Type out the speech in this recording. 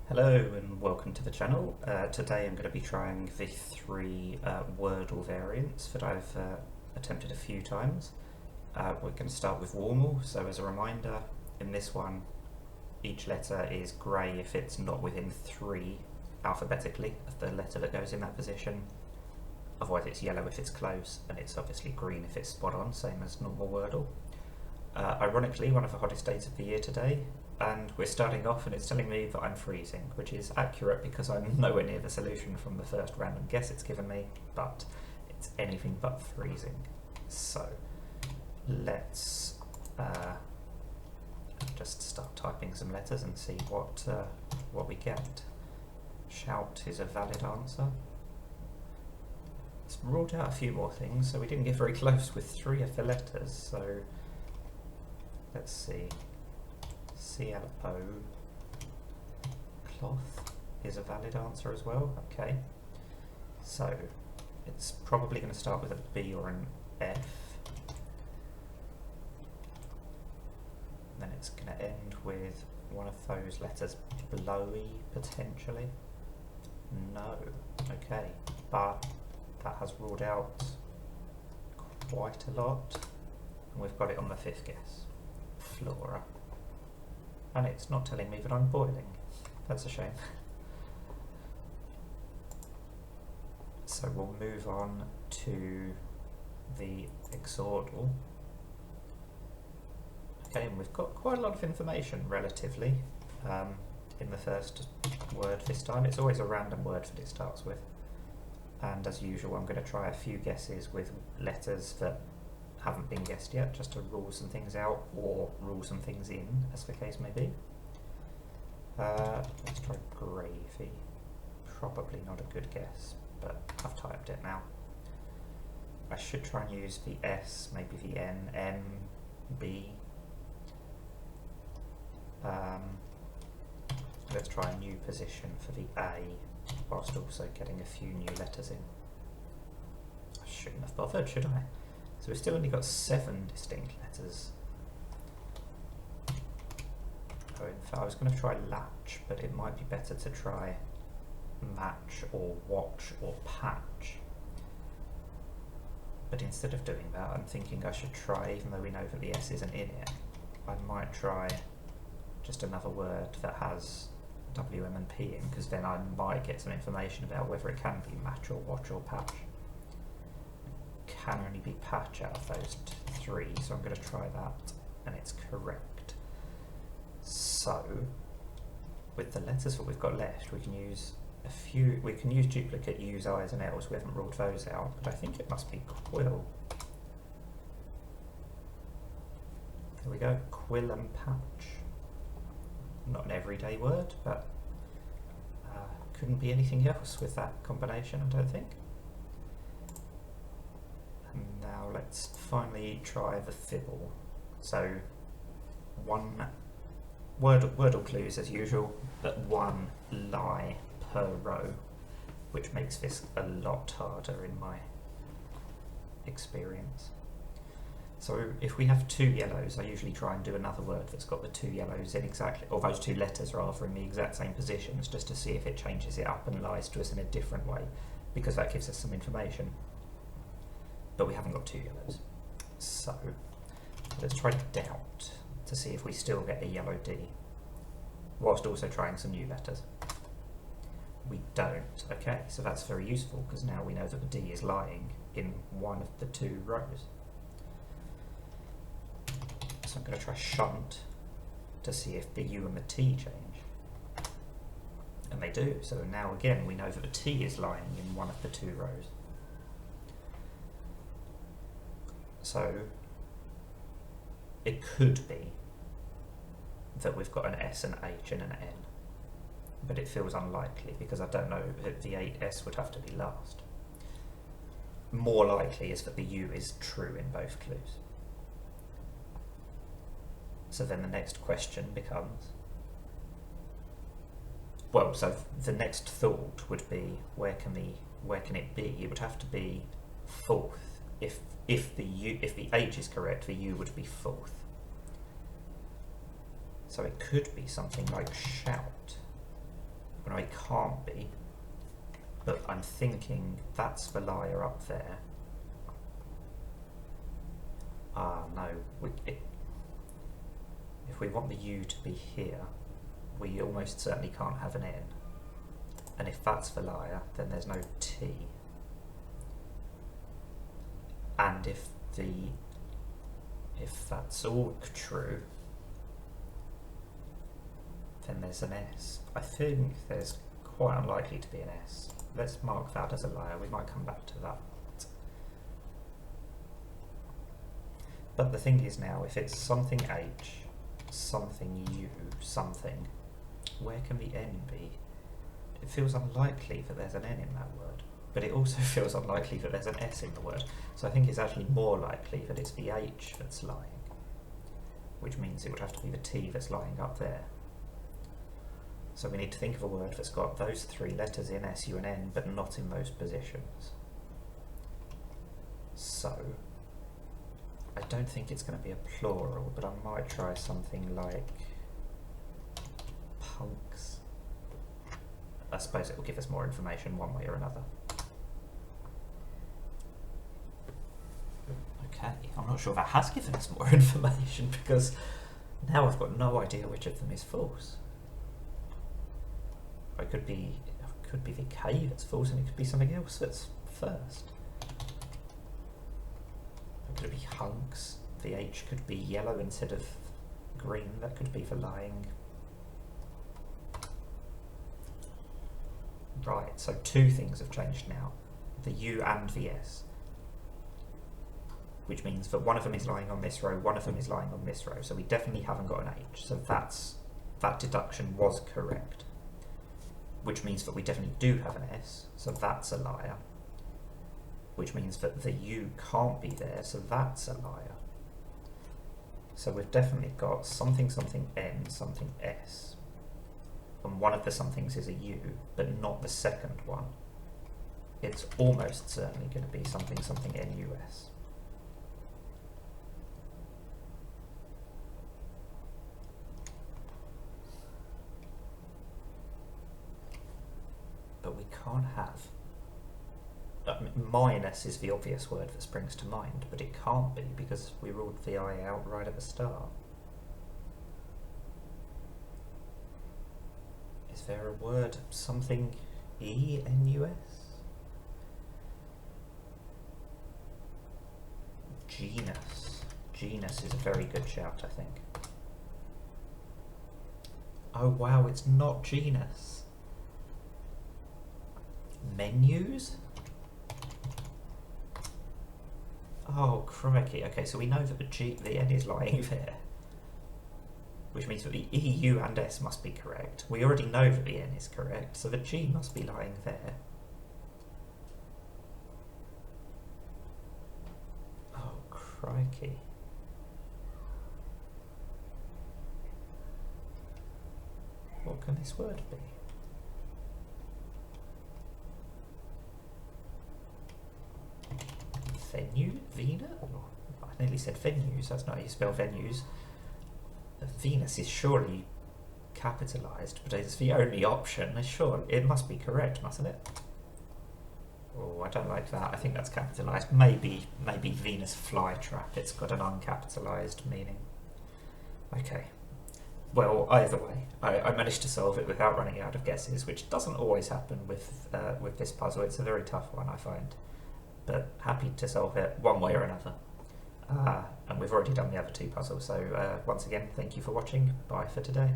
Hello and welcome to the channel. Today I'm going to be trying the three Wordle variants that I've attempted a few times. We're going to start with Warmal, so as a reminder, in this one each letter is grey if it's not within 3 alphabetically of the letter that goes in that position. Otherwise it's yellow if it's close, and it's obviously green if it's spot on, same as normal Wordle. Ironically, one of the hottest days of the year today, and we're starting off and it's telling me that I'm freezing, which is accurate because I'm nowhere near the solution from the first random guess it's given me, but it's anything but freezing. So let's just start typing some letters and see what we get. Shout is a valid answer. It's ruled out a few more things, so we didn't get very close with 3 of the letters, so let's see. CLO, cloth is a valid answer as well. Okay, so it's probably going to start with a B or an F, then it's going to end with one of those letters, blowy potentially. No, okay, but that has ruled out quite a lot, and we've got it on the 5th guess, flora. And it's not telling me that I'm boiling. That's a shame. So we'll move on to the exordal. Okay, and we've got quite a lot of information relatively in the first word this time. It's always a random word that it starts with. And as usual, I'm going to try a few guesses with letters that haven't been guessed yet, just to rule some things out or rule some things in, as the case may be. Let's try gravy. Probably not a good guess, but I've typed it now. I should try and use the S, maybe the N, M, B. Let's try a new position for the A, whilst also getting a few new letters in. I shouldn't have bothered, should I? So we've still only got 7 distinct letters. Oh, in fact, I was going to try latch, but it might be better to try match or watch or patch. But instead of doing that, I'm thinking I should try, even though we know that the S isn't in it, I might try just another word that has W, M and P in, because then I might get some information about whether it can be match or watch or patch. Can only be patch out of those 3, so I'm going to try that, and it's correct. So with the letters that we've got left, we can use a few. We can use duplicate U's, I's and L's. We haven't ruled those out, but I think it must be quill. There we go, quill and patch. Not an everyday word, but couldn't be anything else with that combination, I don't think. And now let's finally try the fibble. So one Wordle clues as usual, but 1 lie per row, which makes this a lot harder in my experience. So if we have 2 yellows, I usually try and do another word that's got the 2 yellows in exactly, or those 2 letters rather, in the exact same positions, just to see if it changes it up and lies to us in a different way, because that gives us some information. But we haven't got 2 yellows. So let's try doubt to see if we still get a yellow D, whilst also trying some new letters. We don't. Okay, so that's very useful, because now we know that the D is lying in one of the 2 rows. So I'm going to try shunt to see if the U and the T change. And they do, so now again we know that the T is lying in one of the 2 rows. So it could be that we've got an S, an H and an N, but it feels unlikely because I don't know if the 8S would have to be last. More likely is that the U is true in both clues. So then the next question becomes, well, so the next thought would be, where can it be? It would have to be 4th. If the H is correct, the U would be 4th. So it could be something like shout. Well, no, it can't be. But I'm thinking that's the liar up there. Ah, no. If we want the U to be here, we almost certainly can't have an N. And if that's the liar, then there's no T. And if that's all true, then there's an S. I think there's quite unlikely to be an S. Let's mark that as a liar. We might come back to that. But the thing is now, if it's something H, something U, something, where can the N be? It feels unlikely that there's an N in that word, but it also feels unlikely that there's an S in the word. So I think it's actually more likely that it's the H that's lying, which means it would have to be the T that's lying up there. So we need to think of a word that's got those three letters in S, U and N, but not in those positions. So I don't think it's going to be a plural, but I might try something like punks. I suppose it will give us more information one way or another. Okay, I'm not sure that has given us more information because now I've got no idea which of them is false. It could be the K that's false, and it could be something else that's first. It could be hunks. The H could be yellow instead of green. That could be for lying. Right, so two things have changed now. The U and the S. Which means that one of them is lying on this row, one of them is lying on this row. So we definitely haven't got an H. So that deduction was correct. Which means that we definitely do have an S, so that's a liar. Which means that the U can't be there, so that's a liar. So we've definitely got something, something N, something S. And one of the somethings is a U, but not the second one. It's almost certainly going to be something, something NUS. But we can't have. Minus is the obvious word that springs to mind, but it can't be because we ruled the I out right at the start. Is there a word, something E-N-U-S? Genus. Genus is a very good shout, I think. Oh wow, it's not genus. Menus? Oh, crikey. Okay, so we know that the N is lying there, which means that the E, U and S must be correct. We already know that the N is correct, so the G must be lying there. Oh, crikey. What can this word be? Venue? Vena? I nearly said venues, that's not how you spell venues. Venus is surely capitalised, but it's the only option. Sure, it must be correct, mustn't it? Oh, I don't like that. I think that's capitalised. Maybe Venus flytrap. It's got an uncapitalised meaning. Okay. Well, either way, I managed to solve it without running out of guesses, which doesn't always happen with this puzzle. It's a very tough one, I find. But happy to solve it one way or another. And we've already done the other two puzzles, so once again, thank you for watching. Bye for today.